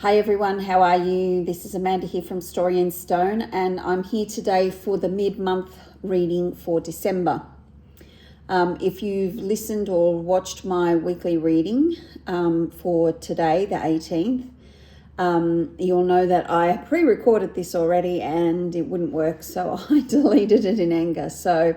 Hi everyone, how are you? This is Amanda here from Story in Stone, and I'm here today for the mid-month reading for December. If you've listened or watched my weekly reading for today, the 18th, you'll know that I pre-recorded this already and it wouldn't work, so I deleted it in anger. So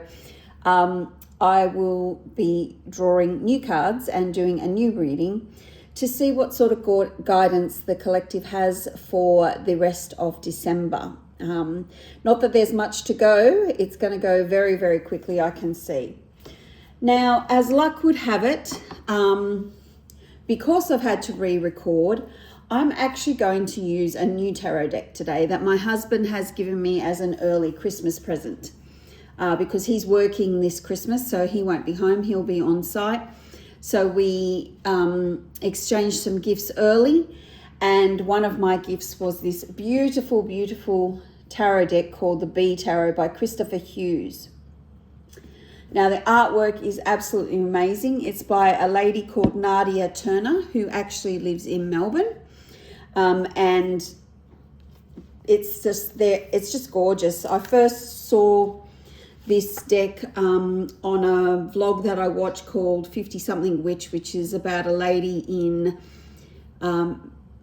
I will be drawing new cards and doing a new reading to see what sort of guidance the collective has for the rest of December. Not that there's much to go, it's going to go very, very quickly, I can see. Now, as luck would have it, because I've had to re-record, I'm actually going to use a new tarot deck today that my husband has given me as an early Christmas present. Because he's working this Christmas, so he won't be home, he'll be on site. So we exchanged some gifts early, and one of my gifts was this beautiful, beautiful tarot deck called the Bee Tarot by Kristoffer Hughes. Now the artwork is absolutely amazing. It's by a lady called Nadia Turner, who actually lives in Melbourne, and it's just gorgeous. I first saw this deck on a vlog that I watch called 50 Something Witch, which is about a lady in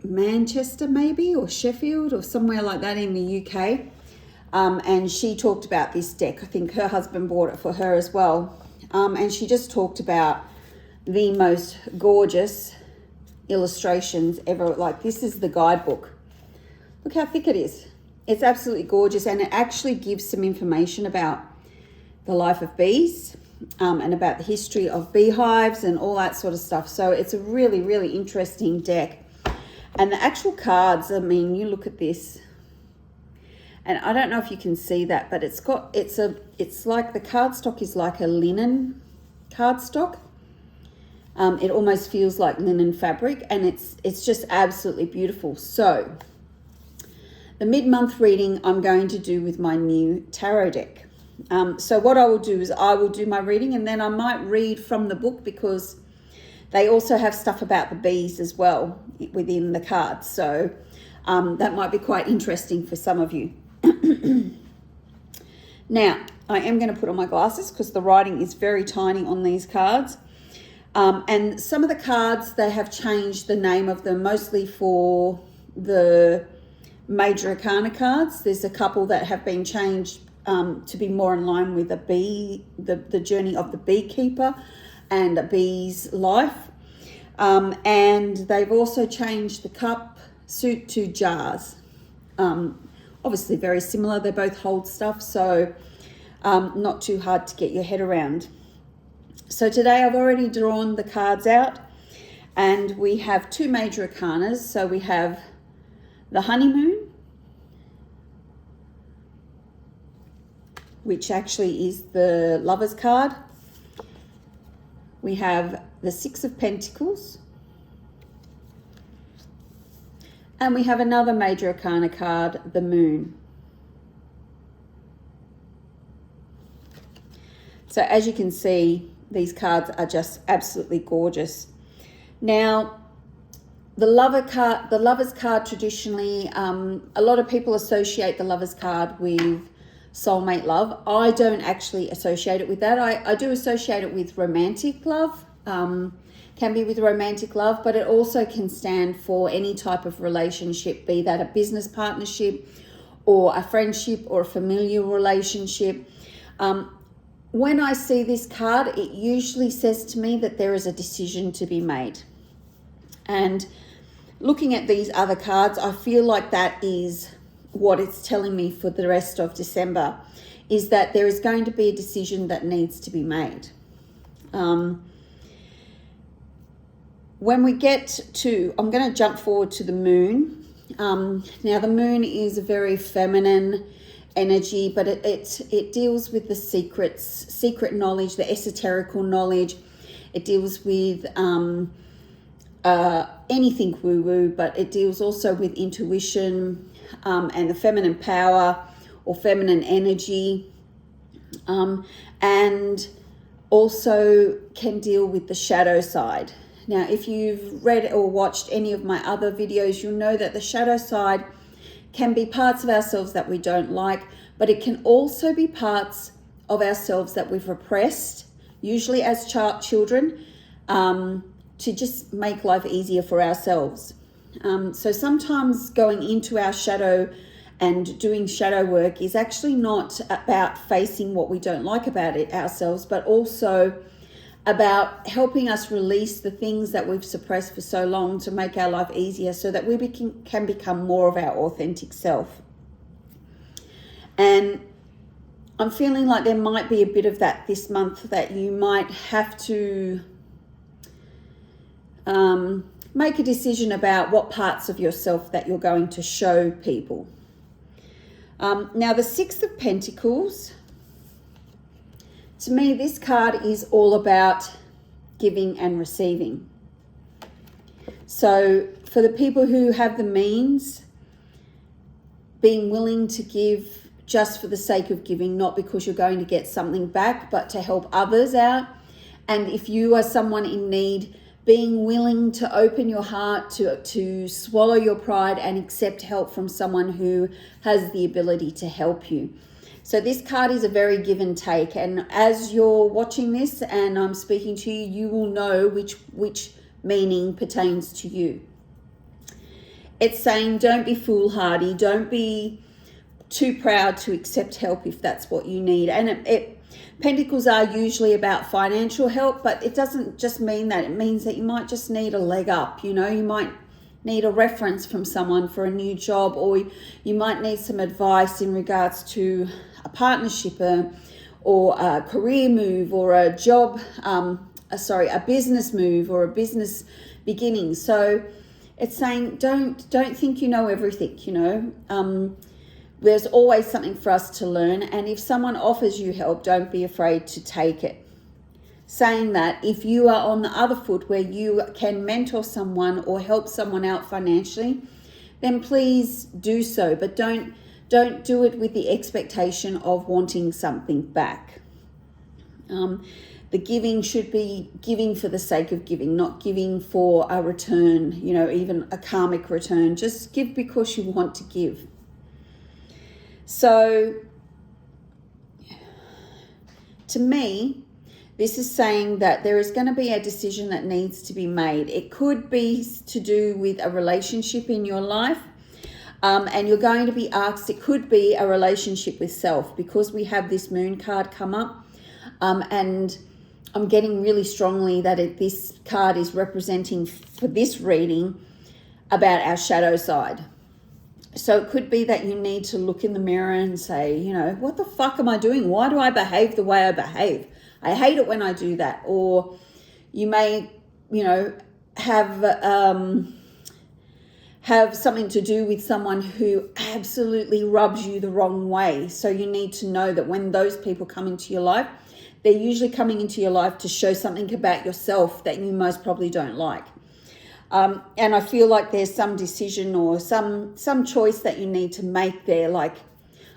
Manchester maybe, or Sheffield or somewhere like that in the UK, and she talked about this deck. I think her husband bought it for her as well, and she just talked about the most gorgeous illustrations ever. Like, this is the guidebook. Look how thick it is. It's absolutely gorgeous, and it actually gives some information about the life of bees and about the history of beehives and all that sort of stuff. So it's a really, really interesting deck. And the actual cards, I mean, you look at this, and I don't know if you can see that, but it's like the cardstock is like a linen cardstock. It almost feels like linen fabric, and it's just absolutely beautiful. So the mid-month reading I'm going to do with my new tarot deck. So what I will do is I will do my reading, and then I might read from the book, because they also have stuff about the bees as well within the cards. So that might be quite interesting for some of you. Now, I am going to put on my glasses because the writing is very tiny on these cards. And some of the cards, they have changed the name of them, mostly for the major arcana cards. There's a couple that have been changed to be more in line with a bee, the journey of the beekeeper and a bee's life. And they've also changed the cup suit to jars. Obviously very similar. They both hold stuff, so not too hard to get your head around. So today I've already drawn the cards out, and we have two major arcanas. So we have the honeymoon, which actually is the Lover's card. We have the Six of Pentacles. And we have another major arcana card, the Moon. So as you can see, these cards are just absolutely gorgeous. Now, the Lover's card traditionally, a lot of people associate the Lover's card with soulmate love. I don't actually associate it with that. I do associate it with romantic love, can be with romantic love, but it also can stand for any type of relationship, be that a business partnership or a friendship or a familial relationship. When I see this card, it usually says to me that there is a decision to be made. And looking at these other cards, I feel like that is what it's telling me for the rest of December, is that there is going to be a decision that needs to be made. When we get to, I'm going to jump forward to the Moon. Now the Moon is a very feminine energy, but it deals with the secret knowledge, the esoterical knowledge. It deals with anything woo-woo, but it deals also with intuition and the feminine power or feminine energy, and also can deal with the shadow side. Now, if you've read or watched any of my other videos, you'll know that the shadow side can be parts of ourselves that we don't like, but it can also be parts of ourselves that we've repressed, usually as children, to just make life easier for ourselves. So sometimes going into our shadow and doing shadow work is actually not about facing what we don't like about it ourselves, but also about helping us release the things that we've suppressed for so long to make our life easier, so that we can become more of our authentic self. And I'm feeling like there might be a bit of that this month, that you might have to make a decision about what parts of yourself that you're going to show people. Now, the Six of Pentacles, to me, this card is all about giving and receiving. So for the people who have the means, being willing to give just for the sake of giving, not because you're going to get something back, but to help others out. And if you are someone in need, being willing to open your heart, to swallow your pride and accept help from someone who has the ability to help you. So this card is a very give and take. And as you're watching this and I'm speaking to you, you will know which meaning pertains to you. It's saying don't be foolhardy. Don't be too proud to accept help if that's what you need. And Pentacles are usually about financial help, but it doesn't just mean that. It means that you might just need a leg up. You might need a reference from someone for a new job, or you might need some advice in regards to a partnership or a career move, or a job, a business move, or a business beginning. So it's saying don't think you know everything, There's always something for us to learn. And if someone offers you help, don't be afraid to take it. Saying that if you are on the other foot where you can mentor someone or help someone out financially, then please do so. But don't do it with the expectation of wanting something back. The giving should be giving for the sake of giving, not giving for a return, even a karmic return. Just give because you want to give. So, to me, this is saying that there is going to be a decision that needs to be made. It could be to do with a relationship in your life, and you're going to be asked, it could be a relationship with self, because we have this moon card come up, and I'm getting really strongly that this card is representing for this reading about our shadow side. So it could be that you need to look in the mirror and say, what the fuck am I doing? Why do I behave the way I behave? I hate it when I do that. Or you may, have something to do with someone who absolutely rubs you the wrong way. So you need to know that when those people come into your life, they're usually coming into your life to show something about yourself that you most probably don't like. And I feel like there's some decision or some choice that you need to make there. Like,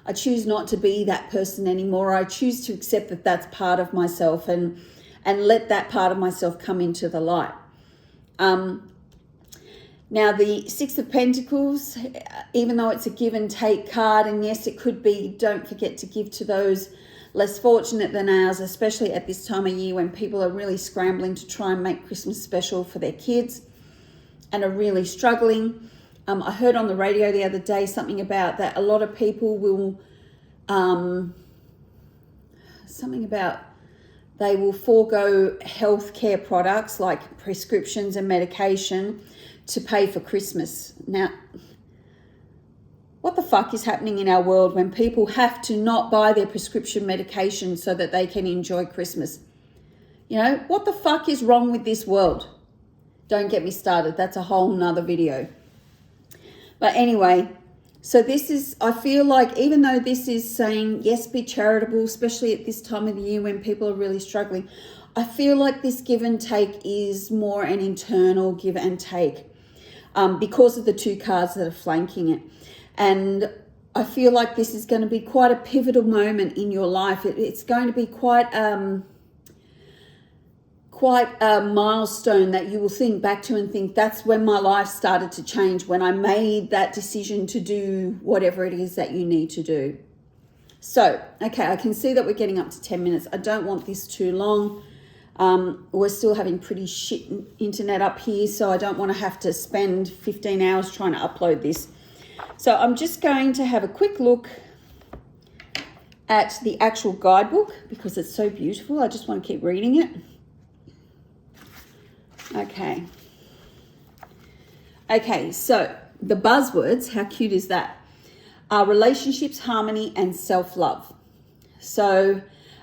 I choose not to be that person anymore. I choose to accept that that's part of myself and let that part of myself come into the light. Now, the Six of Pentacles, even though it's a give and take card, and yes, it could be, don't forget to give to those less fortunate than ours, especially at this time of year when people are really scrambling to try and make Christmas special for their kids and are really struggling. I heard on the radio the other day something about that a lot of people will, they will forego healthcare products like prescriptions and medication to pay for Christmas. Now, what the fuck is happening in our world when people have to not buy their prescription medication so that they can enjoy Christmas? What the fuck is wrong with this world? Don't get me started. That's a whole nother video. But anyway, so this is, I feel like even though this is saying, yes, be charitable, especially at this time of the year when people are really struggling, I feel like this give and take is more an internal give and take because of the two cards that are flanking it. And I feel like this is going to be quite a pivotal moment in your life. It's going to be quite quite a milestone that you will think back to and think that's when my life started to change, when I made that decision to do whatever it is that you need to do. So, okay, I can see that we're getting up to 10 minutes. I don't want this too long. We're still having pretty shit internet up here, so I don't want to have to spend 15 hours trying to upload this. So I'm just going to have a quick look at the actual guidebook because it's so beautiful. I just want to keep reading it. Okay, so the buzzwords, how cute is that? Are relationships, harmony, and self-love. So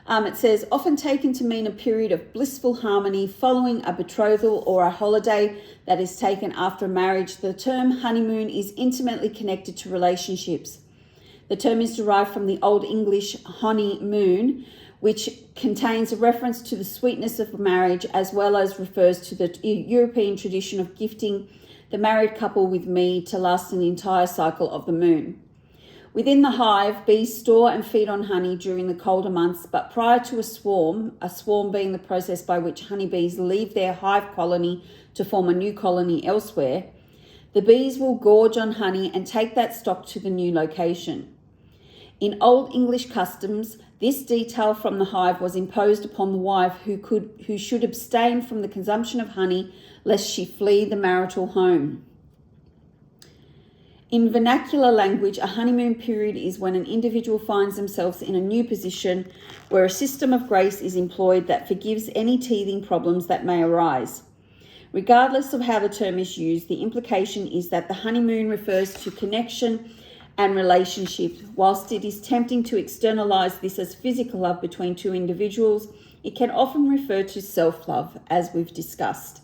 it says, often taken to mean a period of blissful harmony following a betrothal or a holiday that is taken after marriage. The term honeymoon is intimately connected to relationships. The term is derived from the Old English honeymoon, which contains a reference to the sweetness of marriage, as well as refers to the European tradition of gifting the married couple with mead to last an entire cycle of the moon. Within the hive, bees store and feed on honey during the colder months, but prior to a swarm being the process by which honeybees leave their hive colony to form a new colony elsewhere, the bees will gorge on honey and take that stock to the new location. In Old English customs, this detail from the hive was imposed upon the wife who should abstain from the consumption of honey lest she flee the marital home. In vernacular language, a honeymoon period is when an individual finds themselves in a new position where a system of grace is employed that forgives any teething problems that may arise. Regardless of how the term is used, the implication is that the honeymoon refers to connection and relationship. Whilst it is tempting to externalize this as physical love between two individuals, it can often refer to self-love, as we've discussed.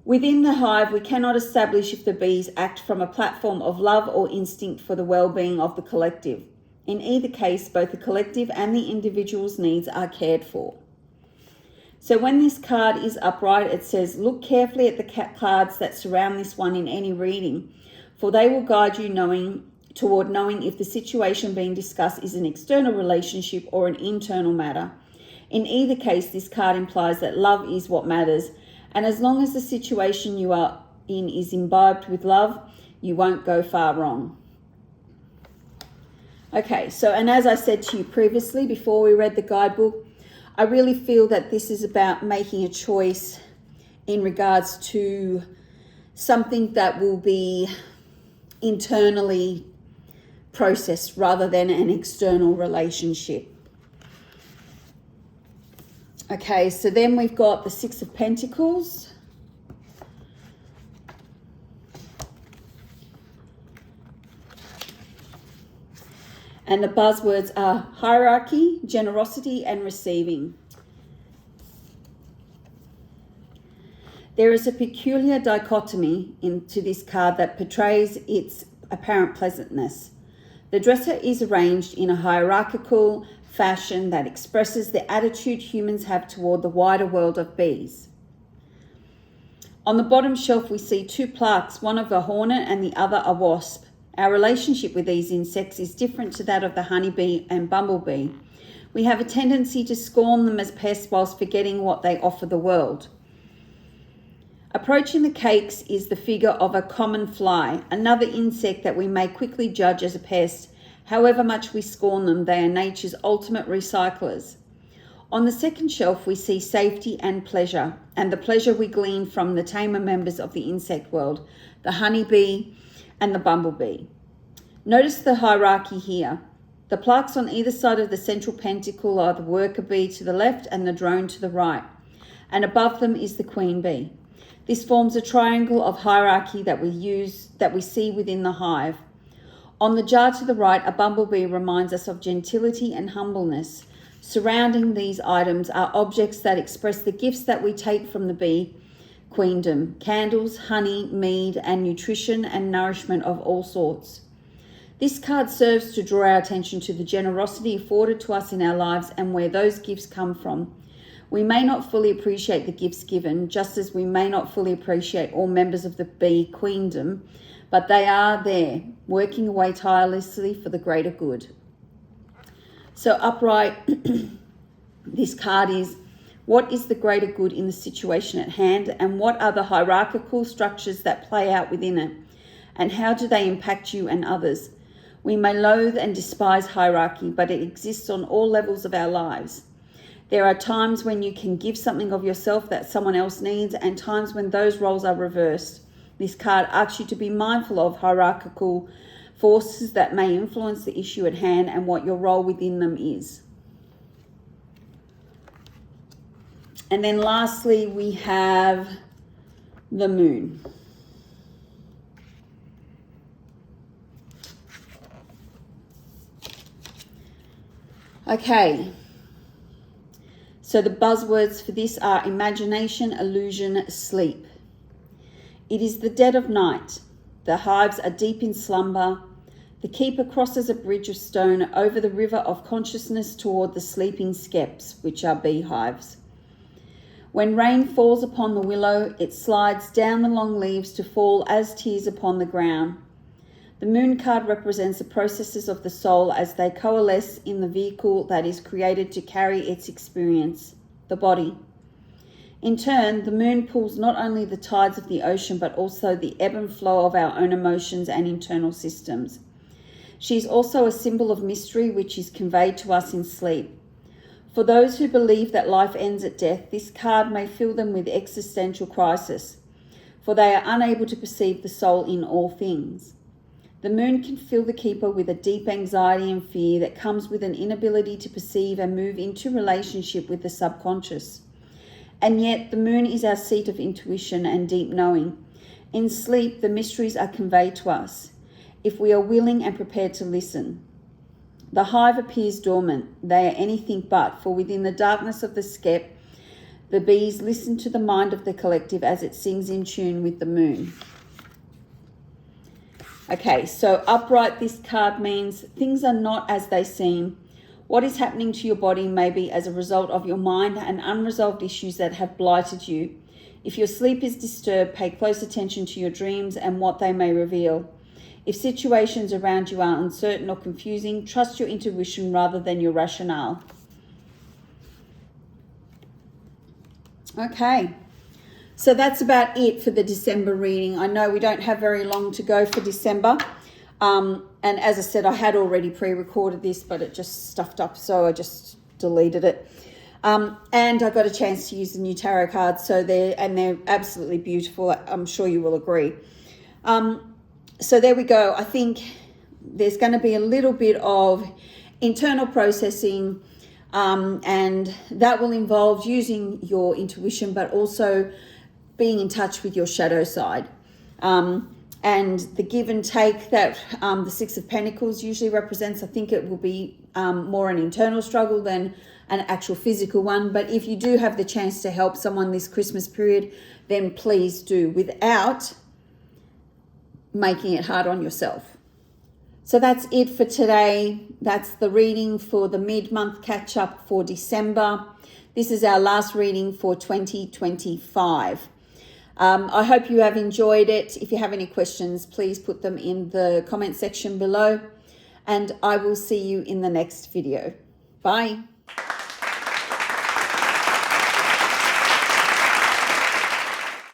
Within the hive, we cannot establish if the bees act from a platform of love or instinct for the well-being of the collective. In either case, both the collective and the individual's needs are cared for. So when this card is upright, it says, look carefully at the cards that surround this one in any reading, for they will guide you toward knowing if the situation being discussed is an external relationship or an internal matter. In either case, this card implies that love is what matters, and as long as the situation you are in is imbibed with love, you won't go far wrong. Okay, so, and as I said to you previously, before we read the guidebook, I really feel that this is about making a choice in regards to something that will be internally processed rather than an external relationship. Okay, so then we've got the Six of Pentacles. And the buzzwords are hierarchy, generosity, and receiving. There is a peculiar dichotomy into this card that portrays its apparent pleasantness. The dresser is arranged in a hierarchical fashion that expresses the attitude humans have toward the wider world of bees. On the bottom shelf, we see two plaques, one of a hornet and the other a wasp. Our relationship with these insects is different to that of the honeybee and bumblebee. We have a tendency to scorn them as pests whilst forgetting what they offer the world. Approaching the cakes is the figure of a common fly, another insect that we may quickly judge as a pest. However much we scorn them, they are nature's ultimate recyclers. On the second shelf, we see safety and pleasure, and the pleasure we glean from the tamer members of the insect world, the honeybee and the bumblebee. Notice the hierarchy here. The plaques on either side of the central pentacle are the worker bee to the left and the drone to the right, and above them is the queen bee. This forms a triangle of hierarchy that we see within the hive. On the jar to the right, a bumblebee reminds us of gentility and humbleness. Surrounding these items are objects that express the gifts that we take from the bee queendom: candles, honey, mead, and nutrition and nourishment of all sorts. This card serves to draw our attention to the generosity afforded to us in our lives and where those gifts come from. We may not fully appreciate the gifts given, just as we may not fully appreciate all members of the bee queendom, but they are there, working away tirelessly for the greater good. So upright, this card is What is the greater good in the situation at hand, and what are the hierarchical structures that play out within it, and how do they impact you and others? We may loathe and despise hierarchy, but it exists on all levels of our lives. There are times when you can give something of yourself that someone else needs, and times when those roles are reversed. This card asks you to be mindful of hierarchical forces that may influence the issue at hand and what your role within them is. And then lastly, we have the moon. Okay, so the buzzwords for this are imagination, illusion, sleep. It is the dead of night. The hives are deep in slumber. The keeper crosses a bridge of stone over the river of consciousness toward the sleeping skeps, which are beehives. When rain falls upon the willow, it slides down the long leaves to fall as tears upon the ground. The moon card represents the processes of the soul as they coalesce in the vehicle that is created to carry its experience, the body. In turn, the moon pulls not only the tides of the ocean, but also the ebb and flow of our own emotions and internal systems. She is also a symbol of mystery which is conveyed to us in sleep. For those who believe that life ends at death, this card may fill them with existential crisis, for they are unable to perceive the soul in all things. The moon can fill the keeper with a deep anxiety and fear that comes with an inability to perceive and move into relationship with the subconscious. And yet, the moon is our seat of intuition and deep knowing. In sleep, the mysteries are conveyed to us, if we are willing and prepared to listen. The hive appears dormant. They are anything but, for within the darkness of the skep, the bees listen to the mind of the collective as it sings in tune with the moon. Okay, so upright, this card means things are not as they seem. What is happening to your body may be as a result of your mind and unresolved issues that have blighted you. If your sleep is disturbed, pay close attention to your dreams and what they may reveal. If situations around you are uncertain or confusing, trust your intuition rather than your rationale. Okay, so that's about it for the December reading. I know we don't have very long to go for December. And as I said, I had already pre-recorded this, but it just stuffed up, so I just deleted it. And I got a chance to use the new tarot cards, so they're absolutely beautiful. I'm sure you will agree. So there we go. I think there's going to be a little bit of internal processing, and that will involve using your intuition, but also being in touch with your shadow side. And the give and take that the Six of Pentacles usually represents, I think it will be more an internal struggle than an actual physical one. But if you do have the chance to help someone this Christmas period, then please do, without making it hard on yourself. So that's it for today. That's the reading for the mid-month catch-up for December. This is our last reading for 2025. I hope you have enjoyed it. If you have any questions, please put them in the comment section below, and I will see you in the next video. Bye.